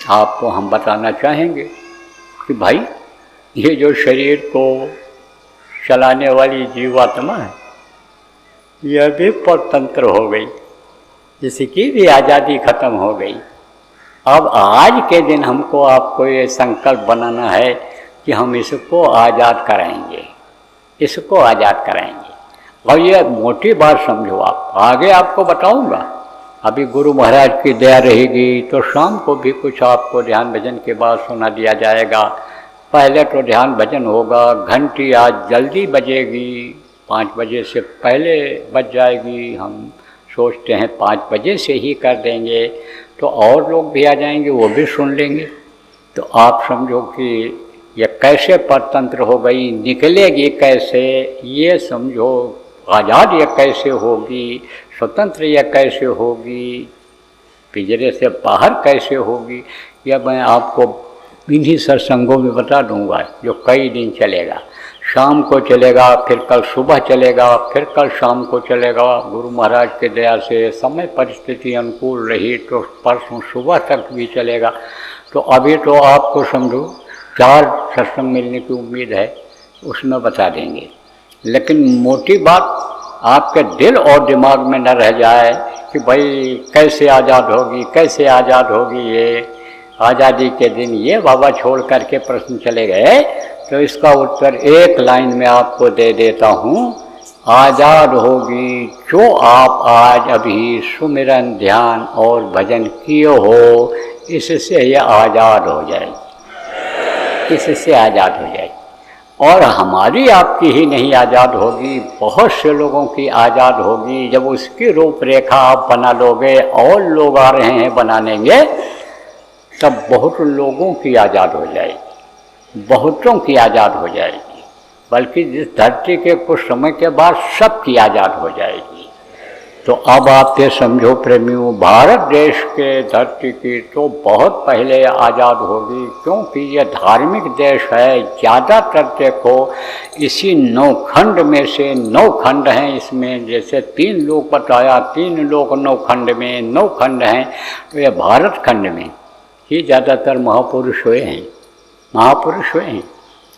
आपको हम बताना चाहेंगे कि भाई ये जो शरीर को चलाने वाली जीवात्मा है यह भी परतंत्र हो गई, इसकी भी आज़ादी खत्म हो गई। अब आज के दिन हमको आपको ये संकल्प बनाना है कि हम इसको आज़ाद कराएंगे, इसको आज़ाद कराएंगे। और ये मोटी बात समझो, आप आगे आपको बताऊंगा। अभी गुरु महाराज की दया रहेगी तो शाम को भी कुछ आपको ध्यान भजन के बाद सुना दिया जाएगा। पहले तो ध्यान भजन होगा, घंटी आज जल्दी बजेगी, 5 बजे से पहले बज जाएगी। हम सोचते हैं 5 बजे से ही कर देंगे तो और लोग भी आ जाएंगे, वो भी सुन लेंगे। तो आप समझो कि ये कैसे परतंत्र हो गई, निकलेगी कैसे, ये समझो। आज़ाद ये कैसे होगी, स्वतंत्र ये कैसे होगी, पिंजरे से बाहर कैसे होगी, यह मैं आपको इन्हीं सत्संगों में बता दूंगा, जो कई दिन चलेगा। शाम को चलेगा, फिर कल सुबह चलेगा, फिर कल शाम को चलेगा। गुरु महाराज के दया से समय परिस्थिति अनुकूल रही तो परसों सुबह तक भी चलेगा। तो अभी तो आपको समझो 4 सत्संग मिलने की उम्मीद है, उसमें बता देंगे। लेकिन मोटी बात आपके दिल और दिमाग में न रह जाए कि भाई कैसे आज़ाद होगी, कैसे आज़ाद होगी। ये आज़ादी के दिन ये बाबा छोड़ करके प्रश्न चले गए, तो इसका उत्तर एक लाइन में आपको दे देता हूँ। आज़ाद होगी जो आप आज अभी सुमिरन ध्यान और भजन किए हो, इससे ये आज़ाद हो जाएगी, इससे आज़ाद हो जाएगी। और हमारी आपकी ही नहीं आज़ाद होगी, बहुत से लोगों की आज़ाद होगी। जब उसकी रूपरेखा आप बना लोगे और लोग आ रहे हैं बनानेंगे, तब बहुत लोगों की आज़ाद हो जाएगी, बहुतों की आज़ाद हो जाएगी। बल्कि जिस धरती के कुछ समय के बाद सबकी आज़ाद हो जाएगी। तो अब आप ये समझो प्रेमियों, भारत देश के धरती की तो बहुत पहले आज़ाद होगी, क्योंकि ये धार्मिक देश है। ज़्यादातर देखो इसी 9 खंड में से 9 खंड हैं, इसमें जैसे 3 लोग बताया, 3 लोग 9 खंड में, 9 खंड हैं। तो ये भारत खंड में ही ज़्यादातर महापुरुष हुए हैं, महापुरुष हुए हैं,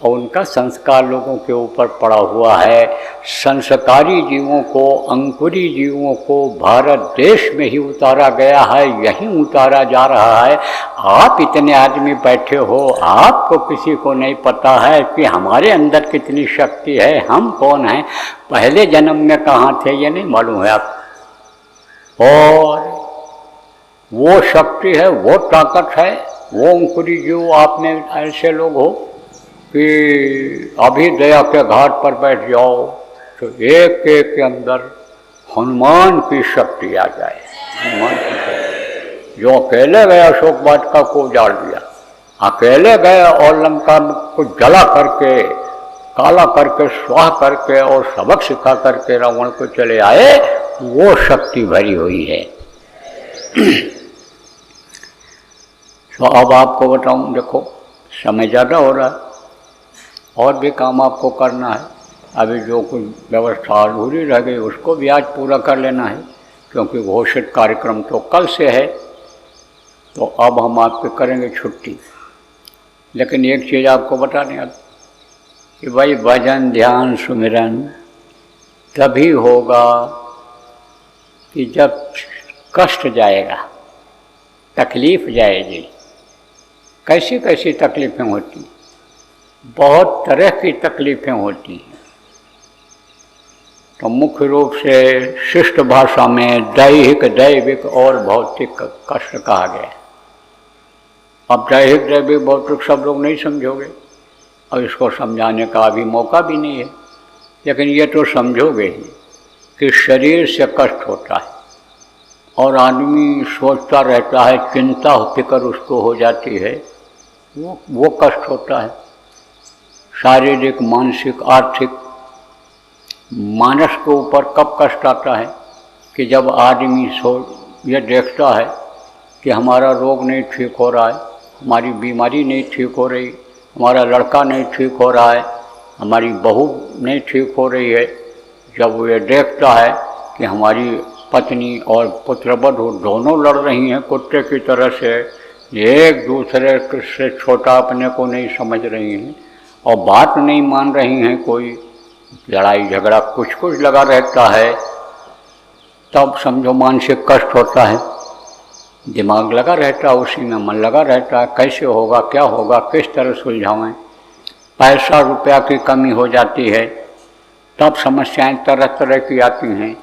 और उनका संस्कार लोगों के ऊपर पड़ा हुआ है। संस्कारी जीवों को, अंकुरी जीवों को भारत देश में ही उतारा गया है, यहीं उतारा जा रहा है। आप इतने आदमी बैठे हो, आपको किसी को नहीं पता है कि हमारे अंदर कितनी शक्ति है, हम कौन हैं, पहले जन्म में कहाँ थे, ये नहीं मालूम है आप। और वो शक्ति है, वो ताकत है, वो अंकुरी जीव आप में ऐसे लोग हो कि अभी दया के घाट पर बैठ जाओ तो एक एक के अंदर हनुमान की शक्ति आ जाए। हनुमान की शक्ति, जो अकेले गए अशोक वाटिका को उजाड़ दिया, अकेले गए और लंका को जला करके, काला करके, स्वाह करके और सबक सिखा करके रावण को चले आए, वो शक्ति भरी हुई है। तो अब आपको बताऊं, देखो समय ज़्यादा हो रहा है और भी काम आपको करना है। अभी जो कुछ व्यवस्था अधूरी रह गई उसको भी आज पूरा कर लेना है, क्योंकि घोषित कार्यक्रम तो कल से है। तो अब हम आपके करेंगे छुट्टी। लेकिन एक चीज़ आपको बता दें अब कि भाई भजन ध्यान सुमिरन तभी होगा कि जब कष्ट जाएगा, तकलीफ जाएगी। कैसी कैसी तकलीफ़ें होती, बहुत तरह की तकलीफ़ें होती हैं। तो मुख्य रूप से शिष्ट भाषा में दैहिक, दैविक और भौतिक कष्ट कहा गया। अब दैहिक, दैविक, भौतिक सब लोग नहीं समझोगे और इसको समझाने का अभी मौका भी नहीं है। लेकिन ये तो समझोगे ही कि शरीर से कष्ट होता है और आदमी सोचता रहता है, चिंता फिक्र उसको हो जाती है, वो कष्ट होता है। शारीरिक, मानसिक, आर्थिक। मानस के ऊपर कब कष्ट आता है कि जब आदमी ये देखता है कि हमारा रोग नहीं ठीक हो रहा है, हमारी बीमारी नहीं ठीक हो रही, हमारा लड़का नहीं ठीक हो रहा है, हमारी बहू नहीं ठीक हो रही है। जब वो ये देखता है कि हमारी पत्नी और पुत्रवधू दोनों लड़ रही हैं कुत्ते की तरह से, एक दूसरे से छोटा अपने को नहीं समझ रही हैं और बात नहीं मान रही हैं, कोई लड़ाई झगड़ा कुछ कुछ लगा रहता है, तब समझो मानसिक कष्ट होता है। दिमाग लगा रहता है, उसी में मन लगा रहता है, कैसे होगा, क्या होगा, किस तरह सुलझावें। पैसा रुपया की कमी हो जाती है, तब समस्याएं तरह तरह की आती हैं।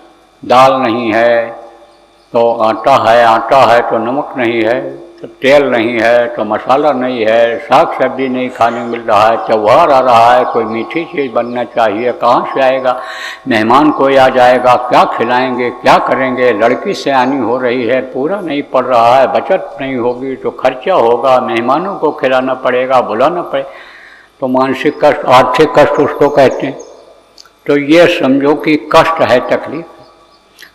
दाल नहीं है तो आटा है तो नमक नहीं है, तो तेल नहीं है तो मसाला नहीं है, साग सब्जी नहीं खाने मिल रहा है, त्योहार आ रहा है, कोई मीठी चीज़ बनना चाहिए, कहाँ से आएगा, मेहमान कोई आ जाएगा, क्या खिलाएंगे, क्या करेंगे, लड़की से आनी हो रही है, पूरा नहीं पड़ रहा है, बचत नहीं होगी तो खर्चा होगा, मेहमानों को खिलाना पड़ेगा, बुलाना पड़ेगा, तो मानसिक कष्ट, आर्थिक कष्ट उसको कहते हैं। तो ये समझो कि कष्ट है, तकलीफ,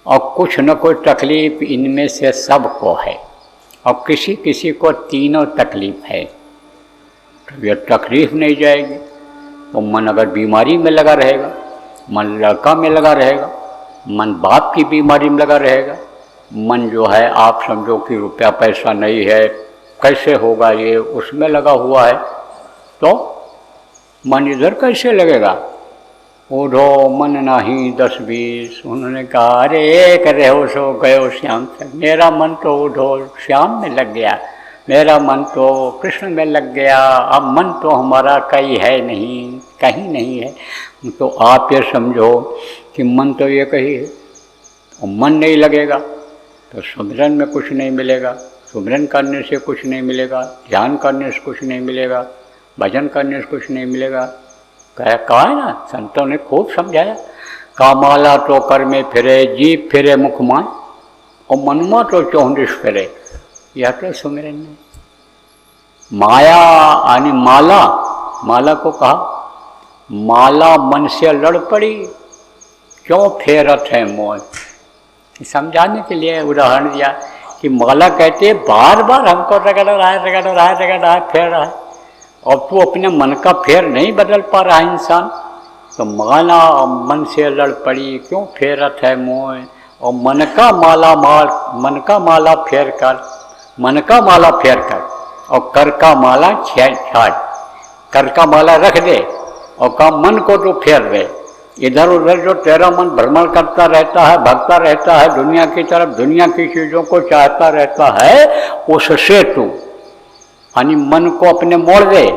और कुछ न कुछ तकलीफ इनमें से सबको है, और किसी किसी को तीनों तकलीफ है। तो ये तकलीफ नहीं जाएगी तो मन अगर बीमारी में लगा रहेगा, मन लड़का में लगा रहेगा, मन बाप की बीमारी में लगा रहेगा, मन जो है आप समझो कि रुपया पैसा नहीं है, कैसे होगा ये, उसमें लगा हुआ है, तो मन इधर कैसे लगेगा। उठो मन नाही 10-20, उन्होंने कहा अरे एक रहो सो गयो श्याम तक, मेरा मन तो उठो श्याम में लग गया, मेरा मन तो कृष्ण में लग गया, अब मन तो हमारा कहीं है नहीं, कहीं नहीं है। तो आप ये समझो कि मन तो ये कहीं है, और मन नहीं लगेगा तो सुमिरन में कुछ नहीं मिलेगा, सुमिरन करने से कुछ नहीं मिलेगा, ध्यान करने से कुछ नहीं मिलेगा, भजन करने से कुछ नहीं मिलेगा। कहा है ना, संतों ने खूब समझाया, कामाला तो कर में फिरे, जीप फिरे मुख माय, और मनमा तो 34 फिरे। यह तो सुमिरन ने माया यानी माला, माला को कहा माला मन से लड़ पड़ी, क्यों फेरत है मोह। समझाने के लिए उदाहरण दिया कि माला कहते बार बार हमको रगड़ रहा है, फेर रहा है, और तू अपने मन का फेर नहीं बदल पा रहा है इंसान, तो माला मन से लड़ पड़ी, क्यों फेरत है मोह, और मन का माला फेर कर, मन का माला फेर कर, और कर का माला छाड़, कर का माला रख दे, और का मन को तो फेर दे। इधर उधर जो तेरा मन भ्रमण करता रहता है, भगता रहता है दुनिया की तरफ, दुनिया की चीज़ों को चाहता रहता है, उससे तू यानी मन को अपने मोड़ दे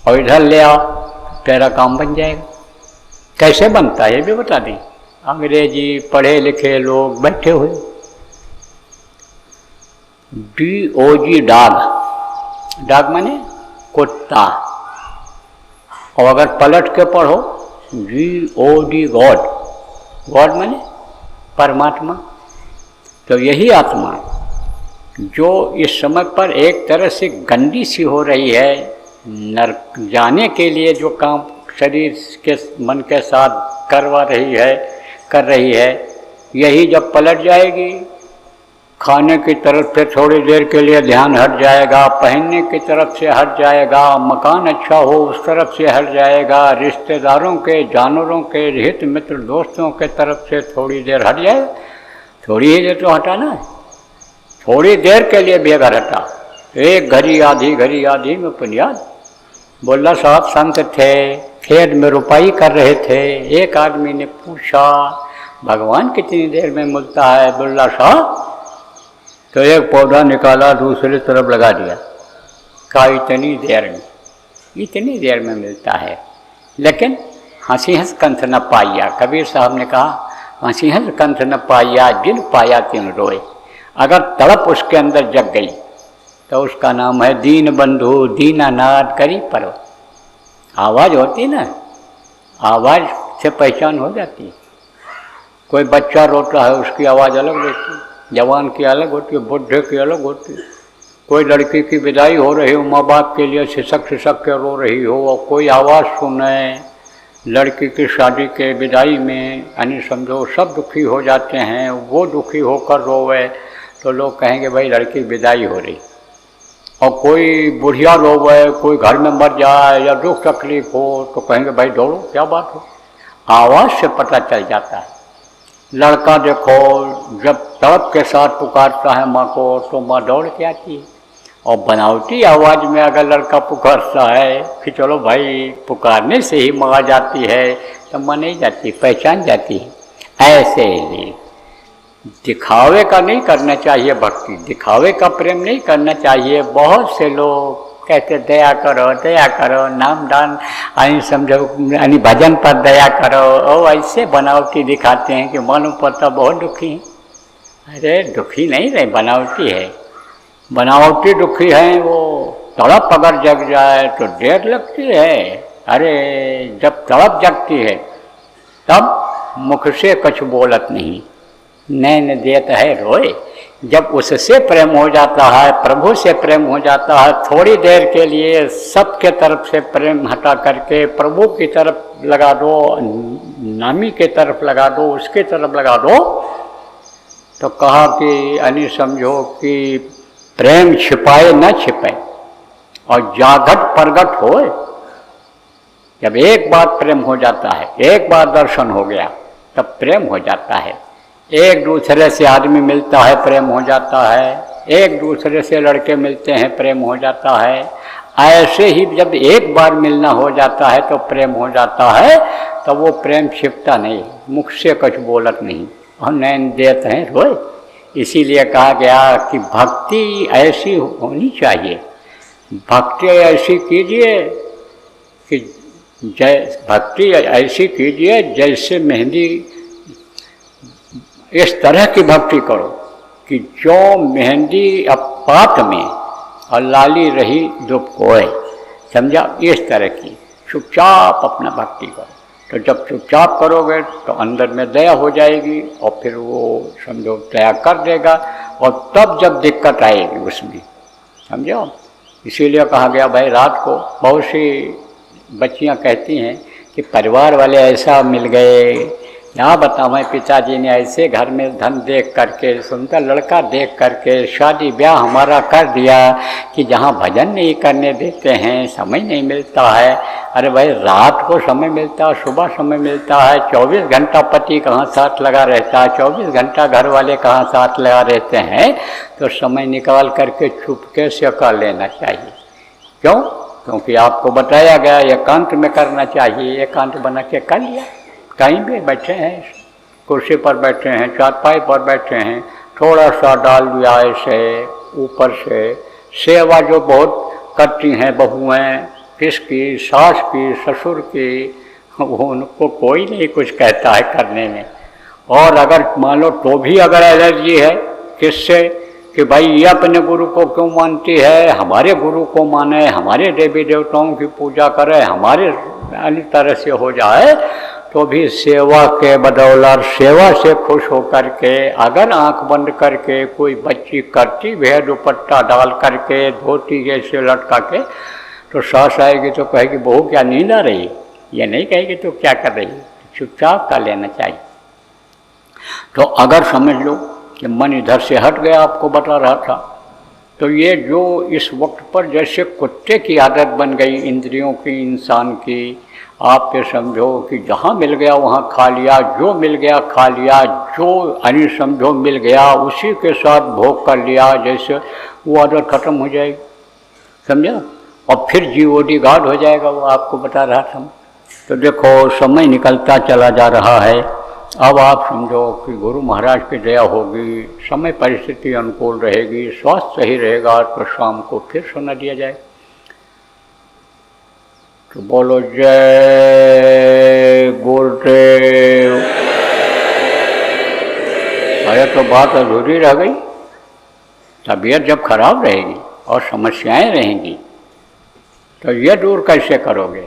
और इधर ले आ, तेरा काम बन जाएगा। कैसे बनता है ये भी बता दें। अंग्रेजी पढ़े लिखे लोग बैठे हुए, DOG डॉग, डॉग माने कुत्ता, और अगर पलट के पढ़ो GOD गॉड, गॉड माने परमात्मा। तो यही आत्मा जो इस समय पर एक तरह से गंदी सी हो रही है, नरक जाने के लिए जो काम शरीर के मन के साथ कर रही है, यही जब पलट जाएगी, खाने की तरफ से थोड़ी देर के लिए ध्यान हट जाएगा, पहनने की तरफ से हट जाएगा, मकान अच्छा हो उस तरफ से हट जाएगा, रिश्तेदारों के, जानवरों के, हित मित्र दोस्तों के तरफ से थोड़ी देर हट जाएगा। थोड़ी ही देर तो हटाना है, थोड़ी देर के लिए भी अगर हटा, एक घड़ी आधी में पुनियाद। बोला साहब संत थे, खेत में रुपाई कर रहे थे, एक आदमी ने पूछा भगवान कितनी देर में मिलता है। बोला साहब, तो एक पौधा निकाला दूसरी तरफ लगा दिया, कहा इतनी देर में मिलता है। लेकिन हंसी हंस कंठ न पाया, कबीर साहब ने कहा हंसी हंस कंठ न पाया, जिन पाया तिन रोए। अगर तड़प उसके अंदर जग गई तो उसका नाम है दीन बंधु दीनानाथ करी परो। आवाज़ होती ना, आवाज़ से पहचान हो जाती है। कोई बच्चा रोता है उसकी आवाज़ अलग होती है, जवान की अलग होती है, बुढ़े की अलग होती है। कोई लड़की की विदाई हो रही हो, माँ बाप के लिए सिसक के रो रही हो, और कोई आवाज़ सुने लड़की की शादी के विदाई में, यानी समझो सब दुखी हो जाते हैं, वो दुखी होकर रोवे तो लोग कहेंगे भाई लड़की विदाई हो रही। और कोई बुढ़िया रोवे, कोई घर में मर जाए या दुख तकलीफ हो तो कहेंगे भाई दौड़ो, क्या बात हो। आवाज़ से पता चल जाता है। लड़का देखो जब तड़प के साथ पुकारता है माँ को तो माँ दौड़ के आती है। और बनावटी आवाज़ में अगर लड़का पुकारता है कि चलो भाई, पुकारने से ही माँ जाती है, तो माँ नहीं जाती, पहचान जाती है। ऐसे ही दिखावे का नहीं करना चाहिए भक्ति, दिखावे का प्रेम नहीं करना चाहिए। बहुत से लोग कहते दया करो, नाम दान यानी समझो यानी भजन पर दया करो, और ऐसे बनावटी दिखाते हैं कि मालूम पड़ता बहुत दुखी है। अरे दुखी नहीं रहे, बनावटी है, बनावटी दुखी है। वो तड़प अगर जग जाए तो देर लगती है। अरे जब तड़प जगती है तब मुख से कुछ बोलत नहीं, नैन देत है रोए। जब उससे प्रेम हो जाता है, प्रभु से प्रेम हो जाता है, थोड़ी देर के लिए सबके तरफ से प्रेम हटा करके प्रभु की तरफ लगा दो, नामी के तरफ लगा दो, उसके तरफ लगा दो, तो कहा कि यानी समझो कि प्रेम छिपाए न छिपे और जागट प्रगट होए। जब एक बार प्रेम हो जाता है, एक बार दर्शन हो गया, तब प्रेम हो जाता है। एक दूसरे से आदमी मिलता है, प्रेम हो जाता है। एक दूसरे से लड़के मिलते हैं, प्रेम हो जाता है। ऐसे ही जब एक बार मिलना हो जाता है तो प्रेम हो जाता है। तो वो प्रेम छिपता नहीं, मुख से कुछ बोलत नहीं और नैन देत हैं रोए। इसीलिए कहा गया कि भक्ति ऐसी होनी चाहिए। भक्ति ऐसी कीजिए कि भक्ति ऐसी कीजिए जैसे मेहंदी, इस तरह की भक्ति करो कि जो मेहंदी पात में और लाली रही दुख होए, समझा? इस तरह की चुपचाप अपना भक्ति करो। तो जब चुपचाप करोगे तो अंदर में दया हो जाएगी और फिर वो समझो दया कर देगा, और तब जब दिक्कत आएगी उसमें, समझो। इसीलिए कहा गया भाई, रात को बहुत सी बच्चियां कहती हैं कि परिवार वाले ऐसा मिल गए, क्या बताऊँ, पिताजी ने ऐसे घर में धन देख करके, सुंदर लड़का देख करके शादी ब्याह हमारा कर दिया कि जहाँ भजन नहीं करने देते हैं, समय नहीं मिलता है। अरे भाई, रात को समय मिलता है, सुबह समय मिलता है, 24 घंटा पति कहाँ साथ लगा रहता है, 24 घंटा घर वाले कहाँ साथ लगा रहते हैं। तो समय निकाल करके चुपके से कर लेना चाहिए। क्यों? क्योंकि आपको बताया गया एकांत में करना चाहिए। एकांत बना के कर लिया, कहीं भी बैठे हैं, कुर्सी पर बैठे हैं, चारपाई पर बैठे हैं, थोड़ा सा डाल दिया ऐसे ऊपर से। सेवा जो बहुत करती हैं बहुएँ, किसकी, सास की, ससुर की, उनको कोई नहीं कुछ कहता है करने में। और अगर मान लो तो भी अगर एलर्जी है, किससे, कि भाई ये अपने गुरु को क्यों मानती है, हमारे गुरु को माने, हमारे देवी देवताओं की पूजा करे, हमारे अन्य तरह से हो जाए, तो भी सेवा के बदौलत, सेवा से खुश होकर के अगर आंख बंद करके कोई बच्ची करती भी है दुपट्टा डाल करके, धोती जैसे लटका के, तो सास आएगी तो कहेगी बहू क्या नींद आ रही, ये नहीं कहेगी तो क्या कर रही, चुपचाप कर लेना चाहिए। तो अगर समझ लो कि मन इधर से हट गया, आपको बता रहा था, तो ये जो इस वक्त पर जैसे कुत्ते की आदत बन गई इंद्रियों की, इंसान की, आप ये समझो कि जहाँ मिल गया वहाँ खा लिया, जो मिल गया खा लिया, जो यानी समझो मिल गया उसी के साथ भोग कर लिया, जैसे वो आदत खत्म हो जाएगी, समझा? और फिर जीओडी गार्ड हो जाएगा, वो आपको बता रहा था। तो देखो समय निकलता चला जा रहा है। अब आप समझो कि गुरु महाराज की दया होगी, समय परिस्थिति अनुकूल रहेगी, स्वास्थ्य सही रहेगा, तो शाम को फिर सुना दिया जाए। तो बोलो जय गुरुदेव। अरे तो बात अधूरी रह गई। तबीयत जब खराब रहेगी और समस्याएं रहेंगी तो ये दूर कैसे करोगे?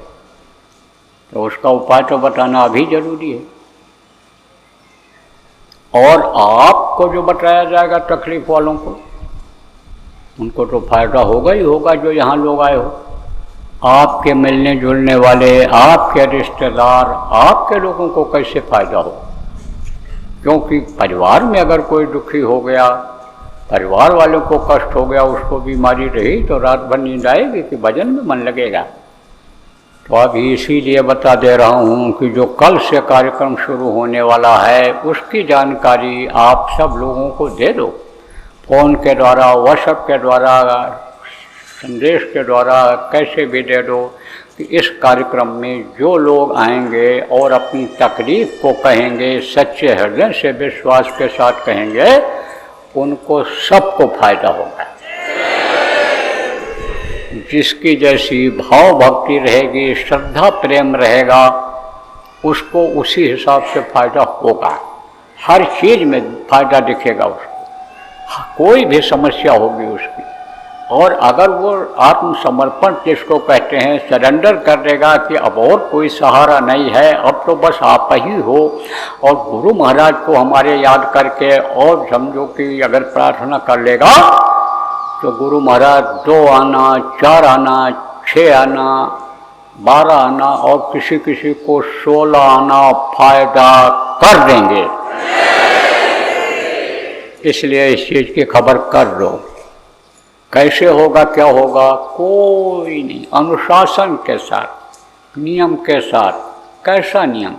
तो उसका उपाय तो बताना अभी जरूरी है। और आपको जो बताया जाएगा तकलीफ वालों को, उनको तो फायदा होगा ही होगा जो यहाँ लोग आए हो। आपके मिलने जुलने वाले, आपके रिश्तेदार, आपके लोगों को कैसे फायदा हो? क्योंकि परिवार में अगर कोई दुखी हो गया, परिवार वालों को कष्ट हो गया, उसको बीमारी रही, तो रात भर नींद आएगी कि भजन में मन लगेगा? तो अभी इसीलिए बता दे रहा हूँ कि जो कल से कार्यक्रम शुरू होने वाला है उसकी जानकारी आप सब लोगों को दे दो। फ़ोन के द्वारा, व्हाट्सएप के द्वारा, संदेश के द्वारा कैसे भी दे दो कि इस कार्यक्रम में जो लोग आएंगे और अपनी तकलीफ को कहेंगे, सच्चे हृदय से विश्वास के साथ कहेंगे, उनको सबको फायदा होगा। जिसकी जैसी भाव भक्ति रहेगी, श्रद्धा प्रेम रहेगा, उसको उसी हिसाब से फायदा होगा। हर चीज़ में फायदा दिखेगा उसको, कोई भी समस्या होगी उसकी। और अगर वो आत्मसमर्पण जिसको कहते हैं, सरेंडर कर देगा कि अब और कोई सहारा नहीं है, अब तो बस आप ही हो, और गुरु महाराज को हमारे याद करके और समझो कि अगर प्रार्थना कर लेगा तो गुरु महाराज 2 आना, 4 आना, 6 आना, 12 आना और किसी किसी को 16 आना फायदा कर देंगे। इसलिए इस चीज़ की खबर कर लो। कैसे होगा, क्या होगा, कोई नहीं, अनुशासन के साथ, नियम के साथ। कैसा नियम?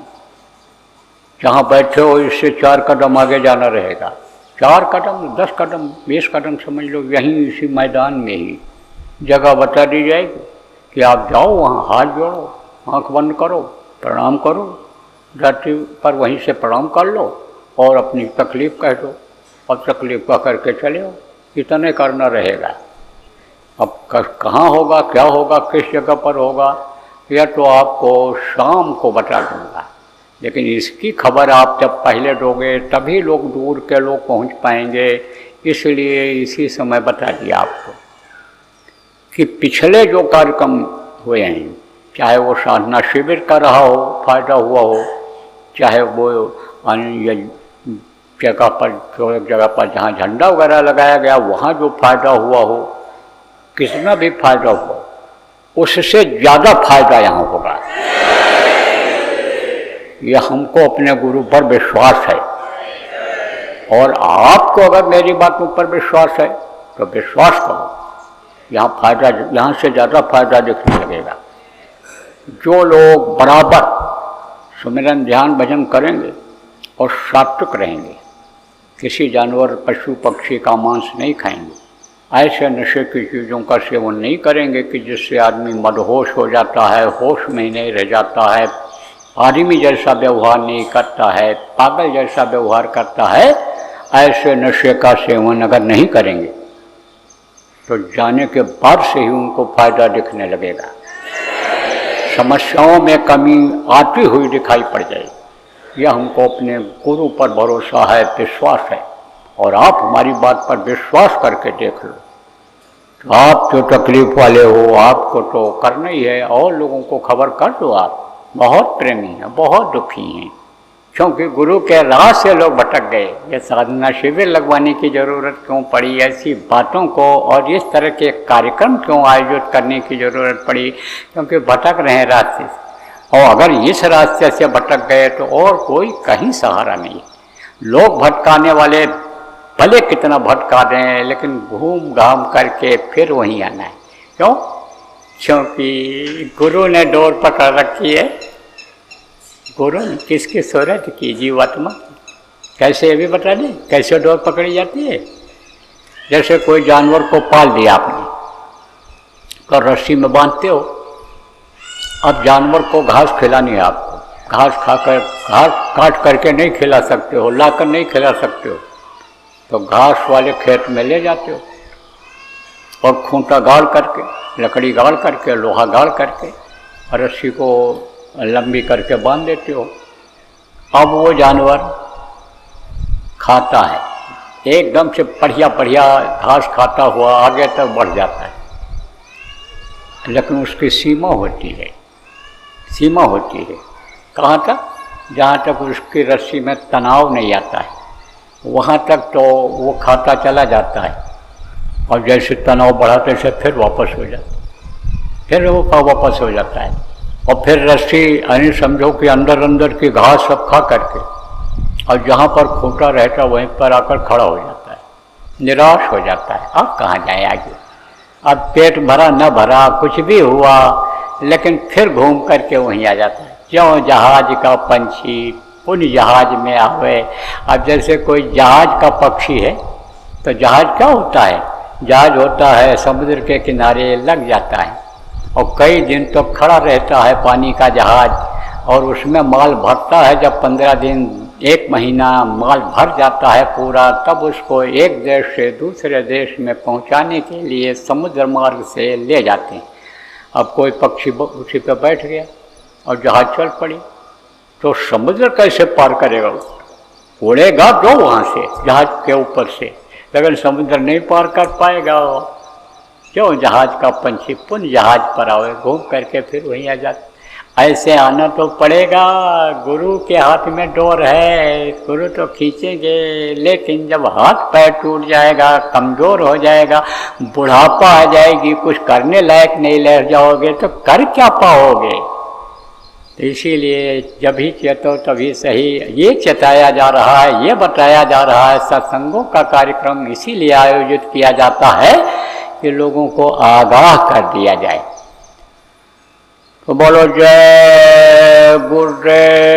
जहाँ बैठे हो इससे 4 कदम आगे जाना रहेगा। 4 कदम, 10 कदम, 20 कदम समझ लो, यहीं इसी मैदान में ही जगह बता दी जाएगी कि आप जाओ वहाँ, हाथ जोड़ो, आँख बंद करो, प्रणाम करो, धरती पर वहीं से प्रणाम कर लो और अपनी तकलीफ़ कह दो और तकलीफ़ का करके चले हो। इतने करना रहेगा। अब कहाँ होगा, क्या होगा, किस जगह पर होगा, यह तो आपको शाम को बता दूँगा। लेकिन इसकी खबर आप जब पहले दोगे तभी लोग, दूर के लोग पहुँच पाएंगे। इसलिए इसी समय बता दिया आपको कि पिछले जो कार्यक्रम हुए हैं, चाहे वो साधना शिविर का रहा हो, फायदा हुआ हो, चाहे वो अन्य जगह पर, जो एक जगह पर जहाँ झंडा वगैरह लगाया गया वहाँ जो फायदा हुआ हो, कितना भी फायदा हुआ, उससे ज़्यादा फायदा यहाँ होगा। यह हमको अपने गुरु पर विश्वास है। और आपको अगर मेरी बातों पर विश्वास है तो विश्वास करो, यहाँ फायदा, यहाँ से ज़्यादा फायदा दिखने लगेगा। जो लोग बराबर सुमिरन ध्यान भजन करेंगे और सात्विक रहेंगे, किसी जानवर, पशु पक्षी का मांस नहीं खाएंगे, ऐसे नशे की चीज़ों का सेवन नहीं करेंगे कि जिससे आदमी मदहोश हो जाता है, होश में नहीं रह जाता है, आदमी जैसा व्यवहार नहीं करता है, पागल जैसा व्यवहार करता है, ऐसे नशे का सेवन अगर नहीं करेंगे तो जाने के बाद से ही उनको फायदा दिखने लगेगा। समस्याओं में कमी आती हुई दिखाई पड़ जाएगी। यह हमको अपने गुरु पर भरोसा है, विश्वास है। और आप हमारी बात पर विश्वास करके देख लो। तो आप जो तकलीफ वाले हो, आपको तो करना ही है, और लोगों को खबर कर दो। आप बहुत प्रेमी हैं, बहुत दुखी हैं, क्योंकि गुरु के राह से लोग भटक गए। ये साधना शिविर लगवाने की ज़रूरत क्यों पड़ी, ऐसी बातों को और इस तरह के कार्यक्रम क्यों आयोजित करने की ज़रूरत पड़ी? क्योंकि भटक रहे हैं रास्ते से, और अगर इस रास्ते से भटक गए तो और कोई कहीं सहारा नहीं। लोग भटकाने वाले भले कितना भटका दें, लेकिन घूम घाम करके फिर वहीं आना है। क्यों? क्योंकि गुरु ने डोर पकड़ रखी है। गुरु ने किसकी सूरत की? जीवात्मा। कैसे ये भी बता दें कैसे डोर पकड़ी जाती है? जैसे कोई जानवर को पाल दिया आपने, तो रस्सी में बांधते हो। अब जानवर को घास खिलानी है आपको, घास खाकर, घास काट करके नहीं खिला सकते हो, लाकर नहीं खिला सकते हो, तो घास वाले खेत में ले जाते हो और खूंटा गाड़ करके, लकड़ी गाड़ करके, लोहा गाड़ करके रस्सी को लंबी करके बांध देते हो। अब वो जानवर खाता है, एकदम से बढ़िया बढ़िया घास खाता हुआ आगे तक बढ़ जाता है, लेकिन उसकी सीमा होती है। सीमा होती है कहाँ तक? जहाँ तक उसकी रस्सी में तनाव नहीं आता है, वहाँ तक तो वो खाता चला जाता है। और जैसे तनाव बढ़ाते से फिर वापस हो जाता है, फिर वो वापस हो जाता है। और फिर रस्सी यानी समझो कि अंदर अंदर की घास सब खा करके, और जहाँ पर खूंटा रहता वहीं पर आकर खड़ा हो जाता है, निराश हो जाता है। अब कहाँ जाए आगे? अब पेट भरा न भरा कुछ भी हुआ, लेकिन फिर घूम करके वहीं आ जाता है। क्यों? जहाज का पंछी उन जहाज में आवे। अब जैसे कोई जहाज का पक्षी है तो जहाज क्या होता है? जहाज होता है समुद्र के किनारे लग जाता है और कई दिन तो खड़ा रहता है पानी का जहाज, और उसमें माल भरता है। जब 15 दिन 1 महीना माल भर जाता है पूरा, तब उसको एक देश से दूसरे देश में पहुंचाने के लिए समुद्र मार्ग से ले जाते हैं। अब कोई पक्षी उसी पर बैठ गया और जहाज चल पड़ी, तो समुद्र कैसे पार करेगा? उड़ेगा जो वहाँ से जहाज के ऊपर से, लेकिन समुद्र नहीं पार कर पाएगा। क्यों? जहाज का पंछी पुनः जहाज पर आवे, घूम करके फिर वहीं आ जाता। ऐसे आना तो पड़ेगा। गुरु के हाथ में डोर है, गुरु तो खींचेंगे, लेकिन जब हाथ पैर टूट जाएगा, कमज़ोर हो जाएगा, बुढ़ापा आ जाएगी, कुछ करने लायक नहीं रह जाओगे, तो कर क्या पाओगे? तो इसीलिए जब ही चेतो तभी सही, ये चेताया जा रहा है, ये बताया जा रहा है। सत्संगों का कार्यक्रम इसीलिए आयोजित किया जाता है कि लोगों को आगाह कर दिया जाए। तो बोलो जय गुरुदेव।